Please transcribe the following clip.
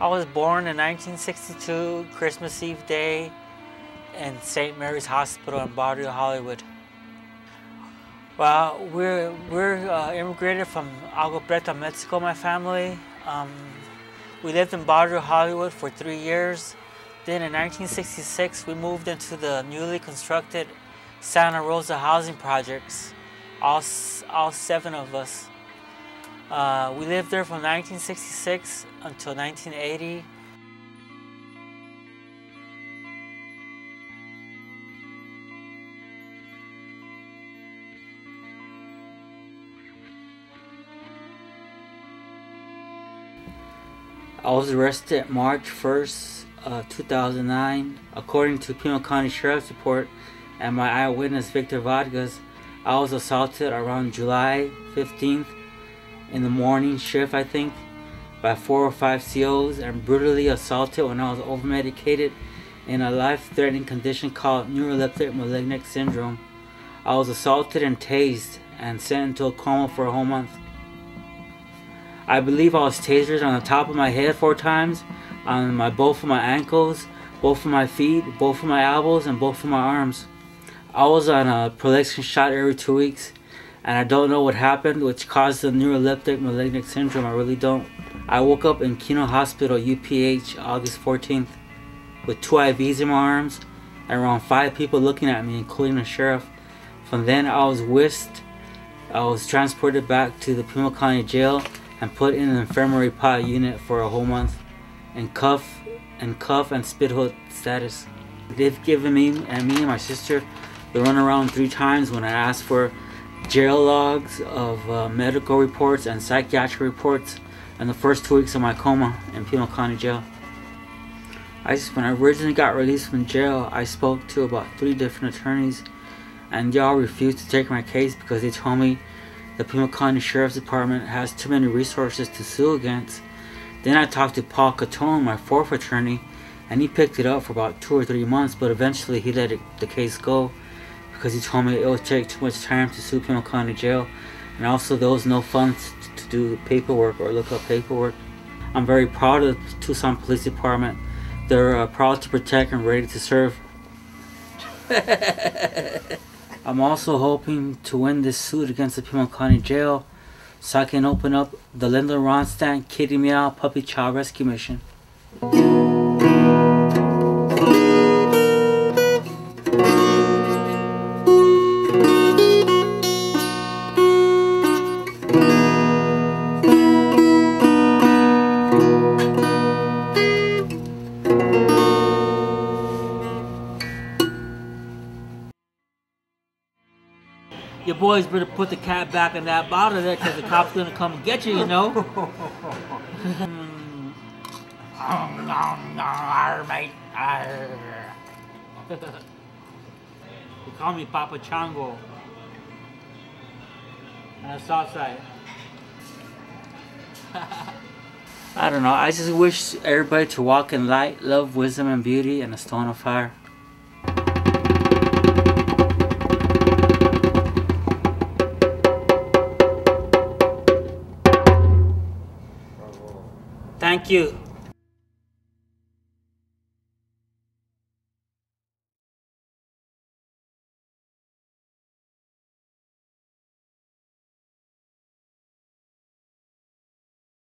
was born in 1962, Christmas Eve Day, in St. Mary's Hospital in Barrio, Hollywood. Well, we're immigrated from Agua Prieta, Mexico, my family. We lived in Barrio, Hollywood for 3 years. Then in 1966, we moved into the newly constructed Santa Rosa housing projects, all 7 of us. We lived there from 1966 until 1980. I was arrested March 1st, 2009. According to Pima County Sheriff's report and my eyewitness Victor Vargas, I was assaulted around July 15th in the morning shift, I think, by 4 or 5 COs and brutally assaulted when I was over-medicated in a life-threatening condition called neuroleptic malignant syndrome. I was assaulted and tased and sent into a coma for a whole month. I believe I was tasered on the top of my head 4 times, on both of my ankles, both of my feet, both of my elbows, and both of my arms. I was on a protection shot every 2 weeks, and I don't know what happened which caused the neuroleptic malignant syndrome. I really don't. I woke up in Keno Hospital, UPH, August 14th, with 2 IVs in my arms, and around 5 people looking at me, including the sheriff. From then I was whisked. I was transported back to the Pima County Jail and put in an infirmary pod unit for a whole month in cuff and spit hood status. They've given me and my sister the runaround 3 times when I asked for jail logs of medical reports and psychiatric reports in the first 2 weeks of my coma in Pima County Jail. When I originally got released from jail, I spoke to about 3 different attorneys, and y'all refused to take my case because they told me the Pima County Sheriff's Department has too many resources to sue against. Then I talked to Paul Catone, my 4th attorney, and he picked it up for about 2 or 3 months, but eventually he let the case go because he told me it would take too much time to sue Pima County Jail, and also there was no funds to do paperwork or look up paperwork. I'm very proud of the Tucson Police Department. They're proud to protect and ready to serve. I'm also hoping to win this suit against the Pima County Jail so I can open up the Linda Ronstadt Kitty Meow Puppy Child Rescue Mission. Your boys better put the cat back in that bottle there because the cop's gonna come and get you, you know? Mate. They call me Papa Chango. And a south side. I don't know, I just wish everybody to walk in light, love, wisdom, and beauty, and a stone of fire. Thank you.